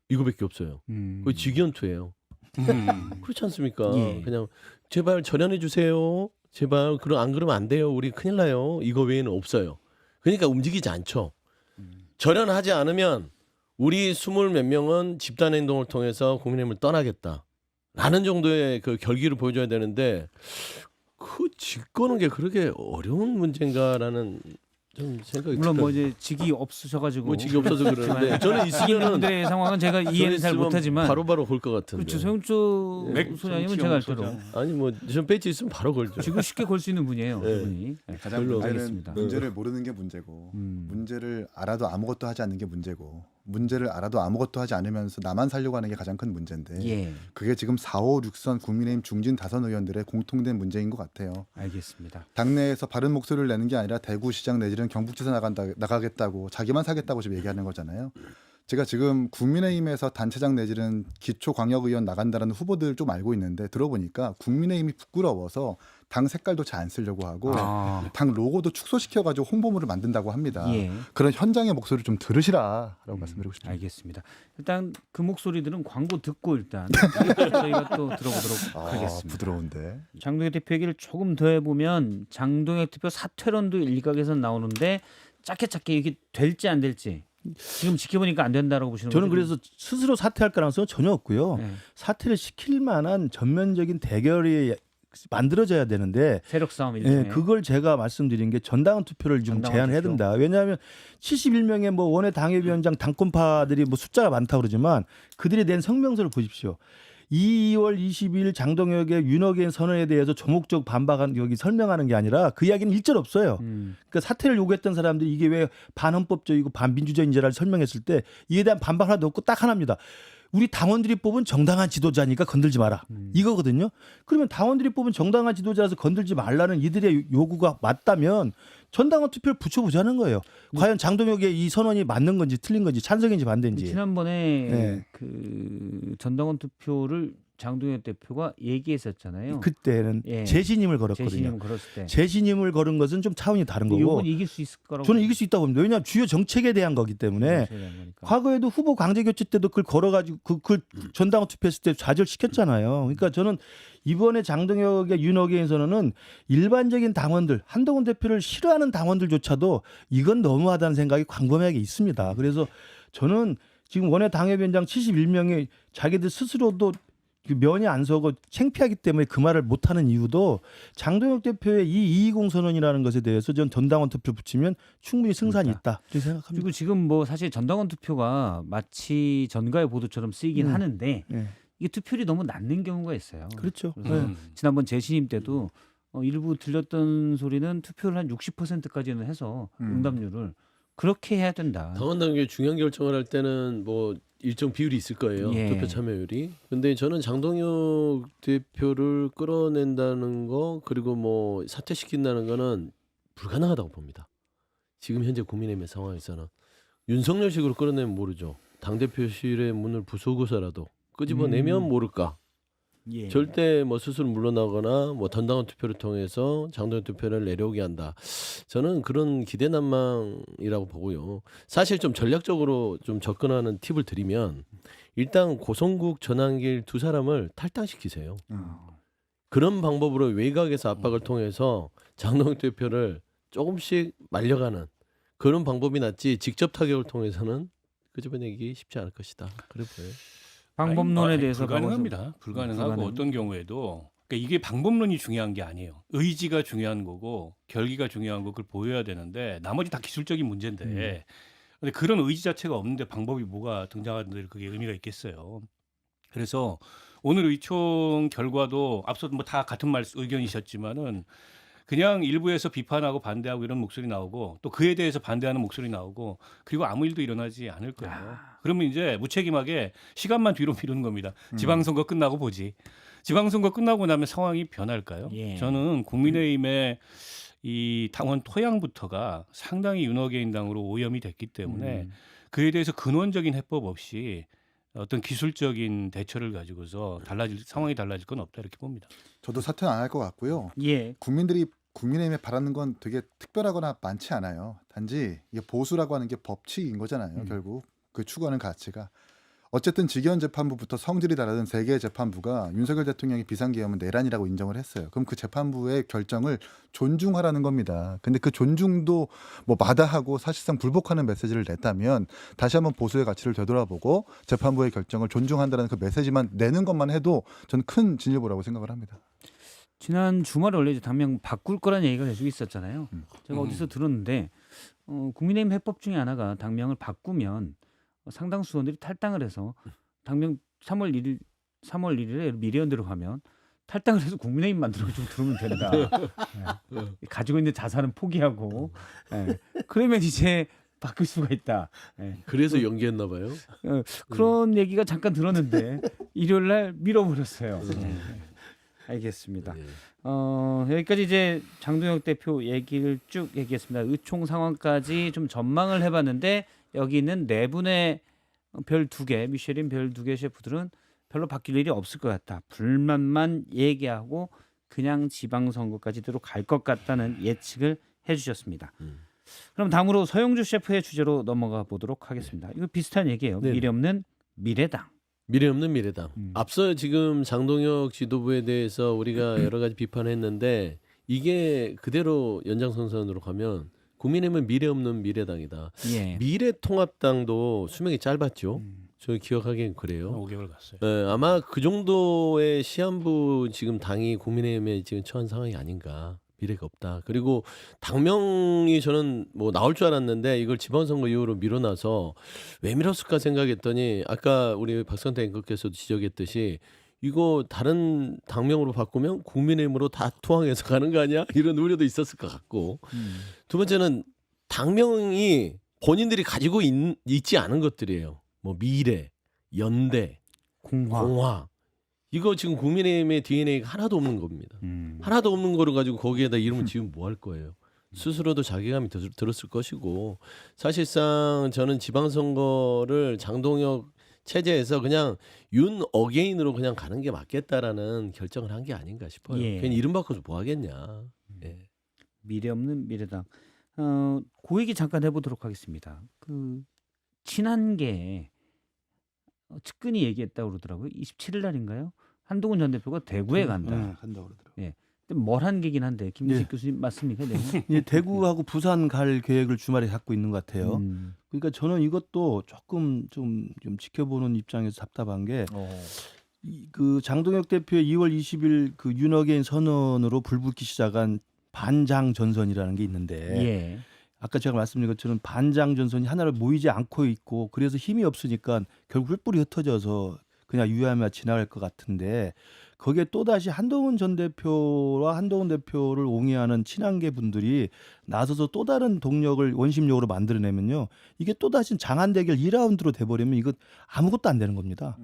이거밖에 없어요. 음. 거의 직연투예요. 그렇지 않습니까? 예. 그냥 제발 절연해 주세요. 제발 안 그러면 안 돼요. 우리 큰일 나요. 이거 외에는 없어요. 그러니까 움직이지 않죠. 절연하지 않으면 우리 20몇 명은 집단 행동을 통해서 국민의힘을 떠나겠다라는 정도의 그 결기를 보여줘야 되는데 그 짓거는 게 그렇게 어려운 문제인가라는 좀 생각이 물론 뭐 들어요. 이제 직이 없으셔가지고 뭐 직이 없어서 그러는데 저는 있으면은 분들의 상황은 제가 이해는 잘 못하지만 바로바로 걸 것 같은데. 그렇죠. 소영주 소장님은 제가 알도록 아니 뭐 전 배지 있으면 바로 걸죠. 지금 쉽게 걸 수 있는 분이에요. 네. 그분이. 네, 가장 별로 문제는 알겠습니다. 문제를 모르는 게 문제고 문제를 알아도 아무것도 하지 않는 게 문제고 문제를 알아도 아무것도 하지 않으면서 나만 살려고 하는 게 가장 큰 문제인데 예, 그게 지금 4, 5, 6선 국민의힘 중진 다선 의원들의 공통된 문제인 것 같아요. 알겠습니다. 당내에서 바른 목소리를 내는 게 아니라 대구시장 내지는 경북지사 나가겠다고 자기만 사겠다고 지금 얘기하는 거잖아요. 제가 지금 국민의힘에서 단체장 내지는 기초광역의원 나간다는 후보들 좀 알고 있는데 들어보니까 국민의힘이 부끄러워서 당 색깔도 잘 안 쓰려고 하고 당 로고도 축소시켜가지고 홍보물을 만든다고 합니다. 예, 그런 현장의 목소리를 좀 들으시라라고 말씀드리고 싶습니다. 알겠습니다. 일단 그 목소리들은 광고 듣고 일단 저희가 또 들어보도록 하겠습니다. 부드러운데. 장동혁 대표 얘기를 조금 더 해보면 장동혁 대표 사퇴론도 일각에서 나오는데 짧게 이게 될지 안 될지 지금 지켜보니까 안 된다라고 보시는 저는 거죠? 그래서 스스로 사퇴할 가능성은 전혀 없고요. 네. 사퇴를 시킬 만한 전면적인 대결이 만들어져야 되는데 세력 싸움 일종의 그걸 제가 말씀드린 게 전당원 투표를 좀 전당원 제한해야 투표. 된다. 왜냐하면 71명의 뭐 원외 당협위원장 당권파들이 뭐 숫자가 많다고 그러지만 그들이 낸 성명서를 보십시오. 2월 22일 장동혁의 윤호겐 선언에 대해서 조목적 반박한 여기 설명하는 게 아니라 그 이야기는 일절 없어요. 그러니까 사퇴를 요구했던 사람들이 이게 왜 반헌법적이고 반민주적인지를 설명했을 때 이에 대한 반박 하나도 없고 딱 하나입니다. 우리 당원들이 뽑은 정당한 지도자니까 건들지 마라. 이거거든요. 그러면 당원들이 뽑은 정당한 지도자라서 건들지 말라는 이들의 요구가 맞다면 전당원 투표를 붙여보자는 거예요. 과연 장동혁의 이 선언이 맞는 건지 틀린 건지 찬성인지 반대인지. 지난번에 네. 그 전당원 투표를 장동혁 대표가 얘기했었잖아요. 그때는 예. 재신임을 걸었거든요. 재신임 걸었을 때 재신임을 걸은 것은 좀 차원이 다른 거고. 이건 이길 수 있을 거라고 저는 이길 수 있다고 봅니다. 왜냐하면 주요 정책에 대한 거기 때문에 과거에도 후보 강제 교체 때도 그걸 걸어가지고 그 전당원 투표했을 때 좌절시켰잖아요. 그러니까 저는 이번에 장동혁의 윤호겐 선언은 일반적인 당원들, 한동훈 대표를 싫어하는 당원들조차도 이건 너무하다는 생각이 광범위하게 있습니다. 그래서 저는 지금 원외 당협위원장 71명이 자기들 스스로도 그 면이 안 서고 창피하기 때문에 그 말을 못하는 이유도 장동혁 대표의 이 220 선언이라는 것에 대해서 전 전당원 투표 붙이면 충분히 승산이 있다 이렇게 생각합니다. 그리고 지금 뭐 사실 전당원 투표가 마치 전가의 보도처럼 쓰이긴 하는데 네. 이게 투표율이 너무 낮는 경우가 있어요. 그렇죠. 그래서 네. 지난번 재신임 때도 일부 들렸던 소리는 투표를 한 60%까지는 해서 응답률을 그렇게 해야 된다. 당원 단계 중요한 결정을 할 때는 뭐 일정 비율이 있을 거예요. 예. 투표 참여율이. 근데 저는 장동혁 대표를 끌어낸다는 거 그리고 뭐 사퇴시킨다는 거는 불가능하다고 봅니다. 지금 현재 국민의힘의 상황에서는 윤석열식으로 끌어내면 모르죠. 당대표실의 문을 부수고서라도 끄집어내면 모를까. 예. 절대 뭐 스스로 물러나거나 뭐 전당원 투표를 통해서 장동혁 투표를 내려오게 한다. 저는 그런 기대난망이라고 보고요. 사실 좀 전략적으로 좀 접근하는 팁을 드리면 일단 고성국 전한길 두 사람을 탈당시키세요. 그런 방법으로 외곽에서 압박을 통해서 장동혁 대표를 조금씩 말려가는 그런 방법이 낫지 직접 타격을 통해서는 끄집어내기 쉽지 않을 것이다. 그래 보여요. 방법론에 대해서 불가능합니다. 불가능하고 불가능. 어떤 경우에도 그러니까 이게 방법론이 중요한 게 아니에요. 의지가 중요한 거고 결기가 중요한 거 그걸 보여야 되는데 나머지 다 기술적인 문제인데 근데 그런 의지 자체가 없는데 방법이 뭐가 등장하는데 그게 의미가 있겠어요. 그래서 오늘 의총 결과도 앞서 뭐 다 같은 의견이셨지만은 그냥 일부에서 비판하고 반대하고 이런 목소리 나오고 또 그에 대해서 반대하는 목소리 나오고 그리고 아무 일도 일어나지 않을 거예요. 그러면 이제 무책임하게 시간만 뒤로 미루는 겁니다. 지방선거 끝나고 보지. 지방선거 끝나고 나면 상황이 변할까요? 예. 저는 국민의힘의 이 당원 토양부터가 상당히 윤호개인당으로 오염이 됐기 때문에 그에 대해서 근원적인 해법 없이 어떤 기술적인 대처를 가지고서 상황이 달라질 건 없다 이렇게 봅니다. 저도 사퇴 안 할 것 같고요. 예. 국민들이 국민의힘에 바라는 건 되게 특별하거나 많지 않아요. 단지 이게 보수라고 하는 게 법칙인 거잖아요. 결국 그 추구하는 가치가. 어쨌든 직위원 재판부부터 성질이 다르던 세 개의 재판부가 윤석열 대통령의 비상계엄은 내란이라고 인정을 했어요. 그럼 그 재판부의 결정을 존중하라는 겁니다. 근데 그 존중도 뭐 마다하고 사실상 불복하는 메시지를 냈다면 다시 한번 보수의 가치를 되돌아보고 재판부의 결정을 존중한다는 그 메시지만 내는 것만 해도 저는 큰 진일보라고 생각을 합니다. 지난 주말에 원래 이제 당명 바꿀 거라는 얘기가 계속 있었잖아요. 제가 어디서 들었는데 국민의힘 해법 중에 하나가 당명을 바꾸면 상당수 의원들이 탈당을 해서 당명 3월 1일에 미래연대로 가면 탈당을 해서 국민의힘 만들어가지고 들어오면 된다. 네. 가지고 있는 자산은 포기하고 네. 그러면 이제 바뀔 수가 있다. 네. 그래서 연기했나 봐요. 그런 얘기가 잠깐 들었는데 일요일 날 밀어버렸어요. 네. 알겠습니다. 네. 여기까지 이제 장동혁 대표 얘기를 쭉 얘기했습니다. 의총 상황까지 좀 전망을 해봤는데 여기 있는 네 분의 별 2개, 미쉐린 별 2개 셰프들은 별로 바뀔 일이 없을 것 같다. 불만만 얘기하고 그냥 지방선거까지대로 갈 것 같다는 예측을 해주셨습니다. 그럼 다음으로 서영주 셰프의 주제로 넘어가 보도록 하겠습니다. 이거 비슷한 얘기예요. 네. 미래 없는 미래당. 미래 없는 미래당. 앞서 지금 장동혁 지도부에 대해서 우리가 여러 가지 비판했는데 이게 그대로 연장선상으로 가면 국민의힘은 미래 없는 미래당이다. 예. 미래통합당도 수명이 짧았죠. 저 기억하기엔 그래요. 5개월 갔어요. 네, 아마 그 정도의 시한부 지금 당이 국민의힘에 지금 처한 상황이 아닌가. 미래가 없다. 그리고 당명이 저는 뭐 나올 줄 알았는데 이걸 지방선거 이후로 밀어놔서 왜 밀었을까 생각했더니 아까 우리 박선태 앵커께서도 지적했듯이 이거 다른 당명으로 바꾸면 국민의힘으로 다 투항해서 가는 거 아니야? 이런 우려도 있었을 것 같고 두 번째는 당명이 본인들이 가지고 있지 않은 것들이에요. 뭐 미래, 연대, 공화 이거 지금 국민의힘의 DNA가 하나도 없는 겁니다. 하나도 없는 거를 가지고 거기에다 이름을 지으면 뭐 할 거예요. 스스로도 자괴감이 들었을 것이고 사실상 저는 지방선거를 장동혁 체제에서 그냥 윤 어게인으로 그냥 가는 게 맞겠다라는 결정을 한 게 아닌가 싶어요. 예. 괜히 이름 바꿔서 뭐 하겠냐. 예. 미래 없는 미래당. 그 얘기 잠깐 해보도록 하겠습니다. 그 친한계 측근이 얘기했다고 그러더라고요. 27일 날인가요? 한동훈 전 대표가 대구에 간다. 간다고 그러더라고요. 예. 뭘 한 계긴 한데 김기식 예. 교수님 맞습니까? 네. 예, 대구하고 부산 갈 계획을 주말에 갖고 있는 것 같아요. 그러니까 저는 이것도 조금 좀 지켜보는 입장에서 답답한 게 그 장동혁 대표의 2월 20일 그 윤어게인 선언으로 불붙기 시작한 반장 전선이라는 게 있는데 예. 아까 제가 말씀드린 것처럼 반장 전선이 하나를 모이지 않고 있고 그래서 힘이 없으니까 결국 뿔뿔이 흩어져서 그냥 유야마 지나갈 것 같은데 거기에 또다시 한동훈 전 대표와 한동훈 대표를 옹이하는 친한계 분들이 나서서 또 다른 동력을 원심력으로 만들어내면요. 이게 또다시 장안 대결 2라운드로 돼버리면 이거 아무것도 안 되는 겁니다.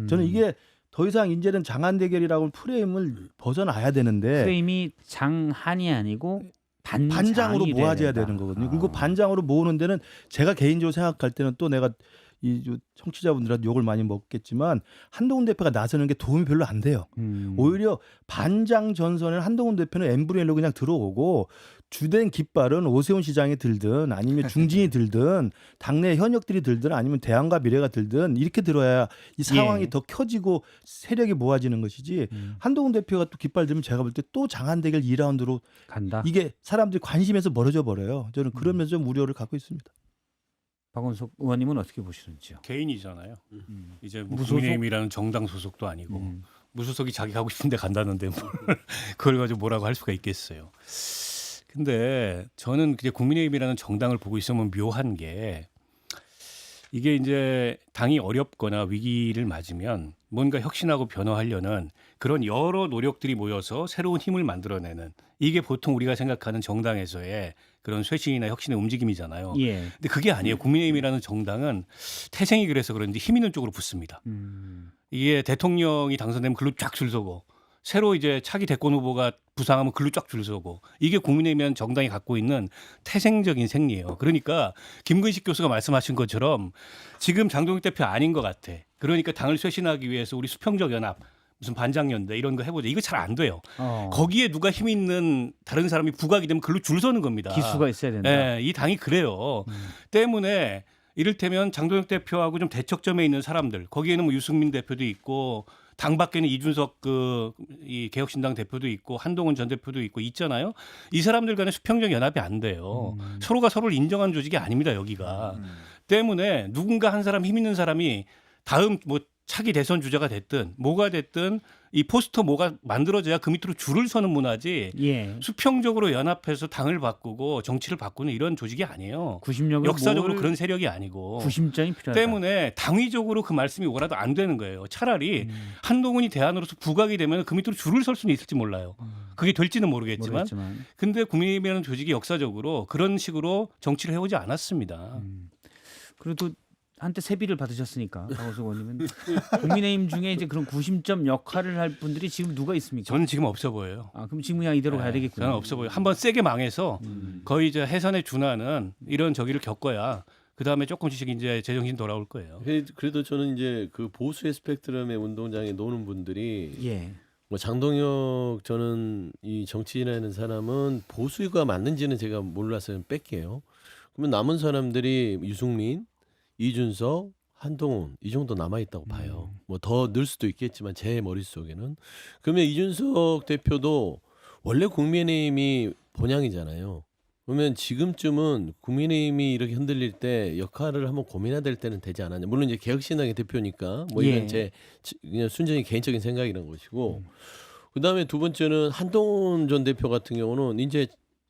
저는 이게 더 이상 이제는 장안 대결이라고 프레임을 벗어나야 되는데 프레임이 장한이 아니고 반장으로 반장이 모아져야 돼야 되는 된다. 거거든요. 그리고 반장으로 모으는 데는 제가 개인적으로 생각할 때는 또 내가 이 청취자분들한테 욕을 많이 먹겠지만 한동훈 대표가 나서는 게 도움이 별로 안 돼요. 오히려 반장 전선에 한동훈 대표는 N분의 1로 그냥 들어오고 주된 깃발은 오세훈 시장이 들든 아니면 중진이 들든 당내 현역들이 들든 아니면 대안과 미래가 들든 이렇게 들어야 이 상황이 예. 더 켜지고 세력이 모아지는 것이지 한동훈 대표가 또 깃발 들면 제가 볼 때 또 장한 대결 2라운드로 간다. 이게 사람들이 관심에서 멀어져 버려요. 저는 그러면서 좀 우려를 갖고 있습니다. 박원석 의원님은 어떻게 보시는지요? 개인이잖아요. 이제 뭐 무소속? 국민의힘이라는 정당 소속도 아니고 무소속이 자기 가고 싶은데 간다는데 뭘 그걸 가지고 뭐라고 할 수가 있겠어요. 근데 저는 이제 국민의힘이라는 정당을 보고 있으면 묘한 게 이게 이제 당이 어렵거나 위기를 맞으면 뭔가 혁신하고 변화하려는 그런 여러 노력들이 모여서 새로운 힘을 만들어내는 이게 보통 우리가 생각하는 정당에서의 그런 쇄신이나 혁신의 움직임이잖아요. 예. 근데 그게 아니에요. 국민의힘이라는 정당은 태생이 그래서 그런지 힘 있는 쪽으로 붙습니다. 이게 대통령이 당선되면 글로 쫙 줄 서고 새로 이제 차기 대권 후보가 부상하면 글로 쫙 줄 서고 이게 국민의힘이라는 정당이 갖고 있는 태생적인 생리예요. 그러니까 김근식 교수가 말씀하신 것처럼 지금 장동혁 대표 아닌 것 같아. 그러니까 당을 쇄신하기 위해서 우리 수평적 연합 무슨 반장연대 이런 거 해보자. 이거 잘 안 돼요. 거기에 누가 힘 있는 다른 사람이 부각이 되면 글로 줄 서는 겁니다. 기수가 있어야 된다. 예, 이 당이 그래요. 때문에 이를테면 장동혁 대표하고 좀 대척점에 있는 사람들 거기에는 뭐 유승민 대표도 있고 당 밖에는 이준석 이 개혁신당 대표도 있고 한동훈 전 대표도 있고 있잖아요. 이 사람들 간에 수평적 연합이 안 돼요. 서로가 서로를 인정한 조직이 아닙니다. 여기가. 때문에 누군가 한 사람 힘 있는 사람이 다음 뭐 차기 대선 주자가 됐든 뭐가 됐든 이 포스터 뭐가 만들어져야 그 밑으로 줄을 서는 문화지 예. 수평적으로 연합해서 당을 바꾸고 정치를 바꾸는 이런 조직이 아니에요. 구심력을 역사적으로 모을 그런 세력이 아니고. 구심점이 필요하다. 때문에 당위적으로 그 말씀이 오라도 안 되는 거예요. 차라리 한동훈이 대안으로서 부각이 되면 그 밑으로 줄을 설 수는 있을지 몰라요. 그게 될지는 모르겠지만. 근데 국민의힘이라는 조직이 역사적으로 그런 식으로 정치를 해오지 않았습니다. 그래도 한때 세비를 받으셨으니까 박원석 의원님은 국민의힘 중에 이제 그런 구심점 역할을 할 분들이 지금 누가 있습니까? 저는 지금 없어 보여요. 아 그럼 지금 그냥 이대로 가야 되겠군요. 저는 없어 보여요. 한번 세게 망해서 거의 이제 해산에 준하는 이런 저기를 겪어야 그 다음에 조금씩 이제 제정신 돌아올 거예요. 그래도 저는 이제 그 보수의 스펙트럼의 운동장에 노는 분들이 예. 뭐 장동혁 저는 이 정치인이라는 사람은 보수가 맞는지는 제가 몰라서 뺄게요. 그러면 남은 사람들이 유승민, 이준석, 한동훈 이 정도 남아 있다고 봐요. 뭐 더 늘 수도 있겠지만 제 머릿속에는 그러면 이준석 대표도 원래 국민의힘이 본향이잖아요. 그러면 지금쯤은 국민의힘이 이렇게 흔들릴 때 역할을 한번 고민해야 될 때는 되지 않았냐. 물론 이제 개혁신당의 대표니까 뭐 이건 예. 제 그냥 순전히 개인적인 생각이란 것이고 그다음에 두 번째는 한동훈 전 대표 같은 경우는 이제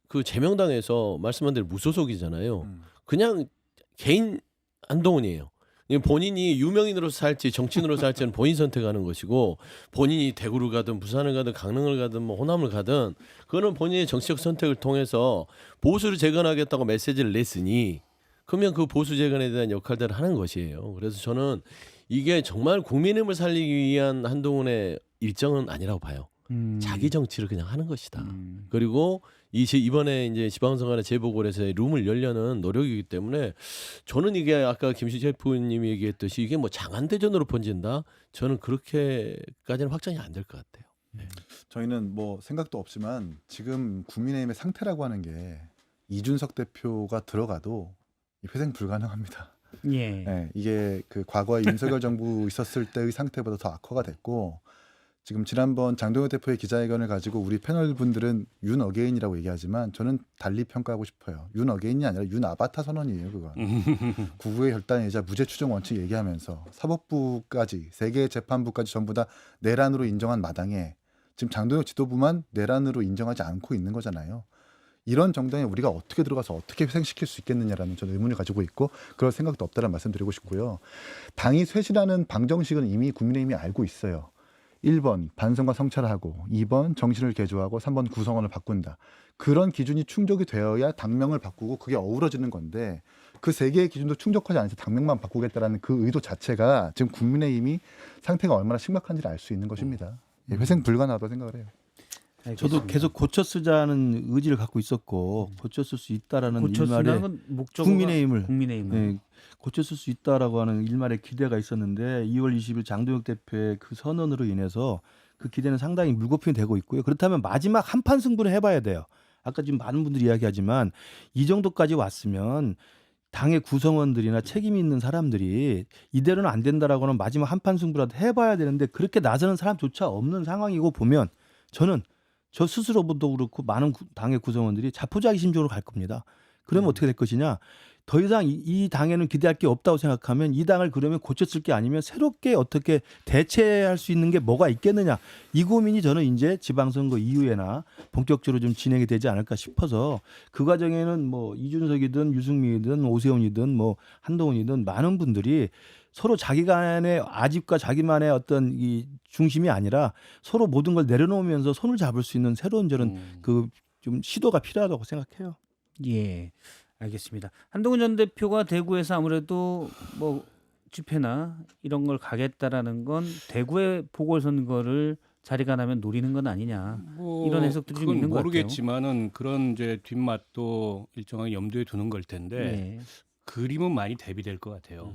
그 제명당에서 말씀한 대로 무소속이잖아요. 그냥 개인 한동훈이에요. 본인이 유명인으로 살지 정치인으로 살지는 본인 선택하는 것이고 본인이 대구를 가든 부산을 가든 강릉을 가든 뭐 호남을 가든 그거는 본인의 정치적 선택을 통해서 보수를 재건하겠다고 메시지를 냈으니 그러면 그 보수 재건에 대한 역할들을 하는 것이에요. 그래서 저는 이게 정말 국민의힘을 살리기 위한 한동훈의 일정은 아니라고 봐요. 자기 정치를 그냥 하는 것이다. 그리고 이번에 이제 지방선거나 재보궐에서의 룸을 열려는 노력이기 때문에 저는 이게 아까 김시 셰프님이 얘기했듯이 이게 뭐 장안대전으로 번진다. 저는 그렇게까지는 확정이 안 될 것 같아요. 네. 저희는 뭐 생각도 없지만 지금 국민의힘의 상태라고 하는 게 이준석 대표가 들어가도 회생 불가능합니다. 예. 네, 이게 그 과거에 윤석열 정부 있었을 때의 상태보다 더 악화가 됐고 지금 지난번 장동혁 대표의 기자회견을 가지고 우리 패널 분들은 윤 어게인이라고 얘기하지만 저는 달리 평가하고 싶어요. 윤 어게인이 아니라 윤 아바타 선언이에요, 그건. 구구의 결단이자 무죄 추정 원칙 얘기하면서 사법부까지 세 개의 재판부까지 전부 다 내란으로 인정한 마당에 지금 장동혁 지도부만 내란으로 인정하지 않고 있는 거잖아요. 이런 정당에 우리가 어떻게 들어가서 어떻게 회생시킬 수 있겠느냐라는 저는 의문을 가지고 있고 그럴 생각도 없다는 말씀드리고 싶고요. 당이 쇄신하는 방정식은 이미 국민의힘이 알고 있어요. 1번 반성과 성찰하고 2번 정신을 개조하고 3번 구성원을 바꾼다. 그런 기준이 충족이 되어야 당명을 바꾸고 그게 어우러지는 건데 그 세 개의 기준도 충족하지 않아서 당명만 바꾸겠다라는 그 의도 자체가 지금 국민의힘이 상태가 얼마나 심각한지를 알 수 있는 것입니다. 회생 불가능하다고 생각을 해요. 저도 계속 고쳐 쓰자는 의지를 갖고 있었고 고쳐 쓸 수 있다라는 일말에 국민의힘을 네, 고쳐 쓸 수 있다라고 하는 일말의 기대가 있었는데 2월 20일 장동혁 대표의 그 선언으로 인해서 그 기대는 상당히 물거품이 되고 있고요. 그렇다면 마지막 한판 승부를 해봐야 돼요. 아까 지금 많은 분들이 이야기하지만 이 정도까지 왔으면 당의 구성원들이나 책임이 있는 사람들이 이대로는 안 된다라고 하는 마지막 한판 승부라도 해봐야 되는데 그렇게 나서는 사람조차 없는 상황이고 보면 저는 저 스스로도 그렇고 많은 당의 구성원들이 자포자기심적으로 갈 겁니다. 그러면 어떻게 될 것이냐? 더 이상 이 당에는 기대할 게 없다고 생각하면 이 당을 그러면 고쳤을 게 아니면 새롭게 어떻게 대체할 수 있는 게 뭐가 있겠느냐? 이 고민이 저는 이제 지방선거 이후에나 본격적으로 좀 진행이 되지 않을까 싶어서 그 과정에는 뭐 이준석이든 유승민이든 오세훈이든 뭐 한동훈이든 많은 분들이 서로 자기 간의 아집과 자기만의 어떤 이 중심이 아니라 서로 모든 걸 내려놓으면서 손을 잡을 수 있는 새로운 저런 그 좀 시도가 필요하다고 생각해요. 예, 알겠습니다. 한동훈 전 대표가 대구에서 아무래도 뭐 집회나 이런 걸 가겠다라는 건 대구의 보궐선거를 자리가 나면 노리는 건 아니냐 이런 해석들이 좀 있는 것 같아요. 모르겠지만은 그런 이제 뒷맛도 일정하게 염두에 두는 걸 텐데 예. 그림은 많이 대비될 것 같아요.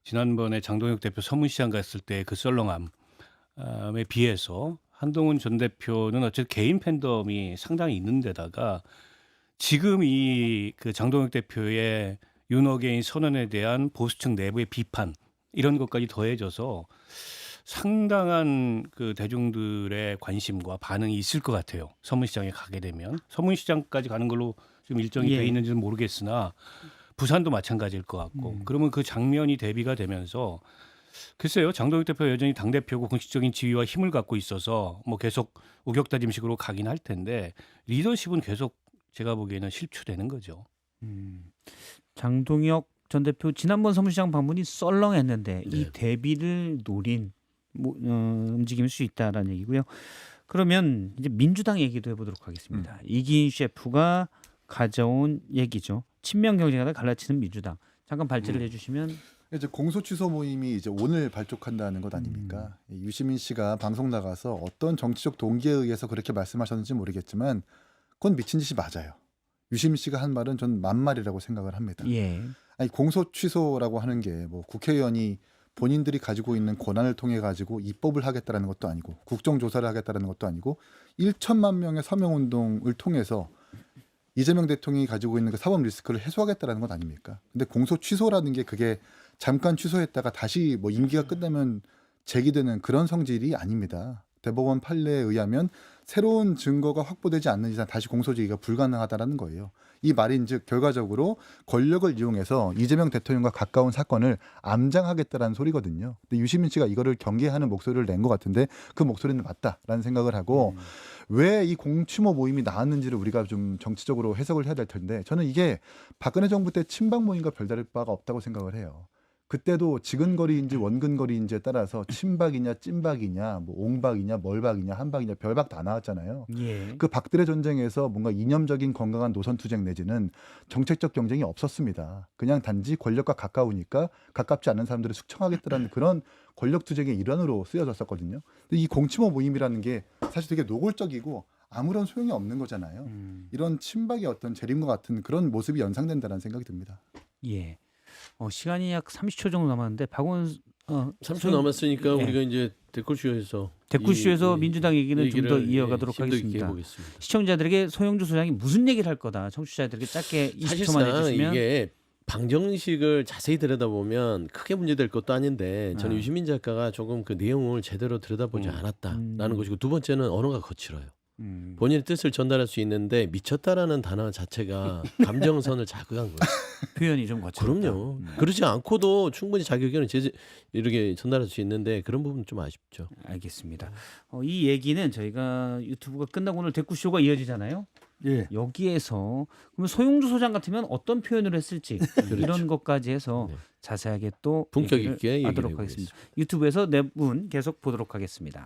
지난번에 장동혁 대표 서문시장 갔을 때 그 썰렁함에 비해서 한동훈 전 대표는 어쨌든 개인 팬덤이 상당히 있는 데다가 지금 이 그 장동혁 대표의 윤어게인 선언에 대한 보수층 내부의 비판 이런 것까지 더해져서 상당한 그 대중들의 관심과 반응이 있을 것 같아요. 서문시장에 가게 되면 서문시장까지 가는 걸로 좀 일정이 돼 있는지는 모르겠으나 부산도 마찬가지일 것 같고 그러면 그 장면이 대비가 되면서 글쎄요. 장동혁 대표가 여전히 당대표고 공식적인 지위와 힘을 갖고 있어서 뭐 계속 우격다짐식으로 가긴 할 텐데 리더십은 계속 제가 보기에는 실추되는 거죠. 장동혁 전 대표 지난번 서문시장 방문이 썰렁했는데 이 네. 대비를 노린 움직임일 수 있다라는 얘기고요. 그러면 이제 민주당 얘기도 해보도록 하겠습니다. 이기인 셰프가 가져온 얘기죠. 친명 경쟁하다 갈라치는 민주당. 잠깐 발제를 해주시면. 이제 공소 취소 모임이 이제 오늘 발족한다는 것 아닙니까? 유시민 씨가 방송 나가서 어떤 정치적 동기에 의해서 그렇게 말씀하셨는지 모르겠지만 그건 미친 짓이 맞아요. 유시민 씨가 한 말은 전 만말이라고 생각을 합니다. 예. 아니 공소 취소라고 하는 게 뭐 국회의원이 본인들이 가지고 있는 권한을 통해 가지고 입법을 하겠다라는 것도 아니고 국정조사를 하겠다라는 것도 아니고 1천만 명의 서명운동을 통해서 이재명 대통령이 가지고 있는 그 사법 리스크를 해소하겠다라는 것 아닙니까? 근데 공소 취소라는 게 그게 잠깐 취소했다가 다시 뭐 임기가 끝나면 제기되는 그런 성질이 아닙니다. 대법원 판례에 의하면 새로운 증거가 확보되지 않는 이상 다시 공소 제기가 불가능하다라는 거예요. 이 말인즉 결과적으로 권력을 이용해서 이재명 대통령과 가까운 사건을 암장하겠다라는 소리거든요. 근데 유시민 씨가 이거를 경계하는 목소리를 낸 것 같은데 그 목소리는 맞다라는 생각을 하고 왜 이 공추모 모임이 나왔는지를 우리가 좀 정치적으로 해석을 해야 될 텐데 저는 이게 박근혜 정부 때 친박 모임과 별다를 바가 없다고 생각을 해요. 그때도 지근거리인지 원근거리인지에 따라서 친박이냐 찐박이냐 뭐 옹박이냐 멀박이냐 한박이냐 별박 다 나왔잖아요. 예. 그 박들의 전쟁에서 뭔가 이념적인 건강한 노선투쟁 내지는 정책적 경쟁이 없었습니다. 그냥 단지 권력과 가까우니까 가깝지 않은 사람들을 숙청하겠다는 그런 권력투쟁의 일환으로 쓰여졌었거든요. 근데 이 공치모 모임이라는 게 사실 되게 노골적이고 아무런 소용이 없는 거잖아요. 이런 친박의 어떤 재림과 같은 그런 모습이 연상된다는 생각이 듭니다. 예. 시간이 약 30초 정도 남았는데 박원 3초 남았으니까 예. 우리가 이제 댓글쇼에서 민주당 얘기는 좀 더 이어가도록 심도 있게 하겠습니다. 해보겠습니다. 시청자들에게 소영주 소장이 무슨 얘기를 할 거다. 청취자들에게 짧게 20초만 사실상 해주시면. 이게 방정식을 자세히 들여다보면 크게 문제될 것도 아닌데 저는 유시민 작가가 조금 그 내용을 제대로 들여다보지 않았다라는 것이고 두 번째는 언어가 거칠어요. 본인의 뜻을 전달할 수 있는데 미쳤다라는 단어 자체가 감정선을 자극한 거예요. 표현이 좀 거칠다. 그럼요. 그렇지 않고도 충분히 자기 의견을 이렇게 전달할 수 있는데 그런 부분 좀 아쉽죠. 알겠습니다. 이 얘기는 저희가 유튜브가 끝나고 오늘 대꾸쇼가 이어지잖아요. 예. 여기에서 그러면 소용주 소장 같으면 어떤 표현을 했을지 이런 것까지 해서 네. 자세하게 또 품격 얘기를 있게 얘기를 하도록 하겠습니다. 유튜브에서 네 분 계속 보도록 하겠습니다.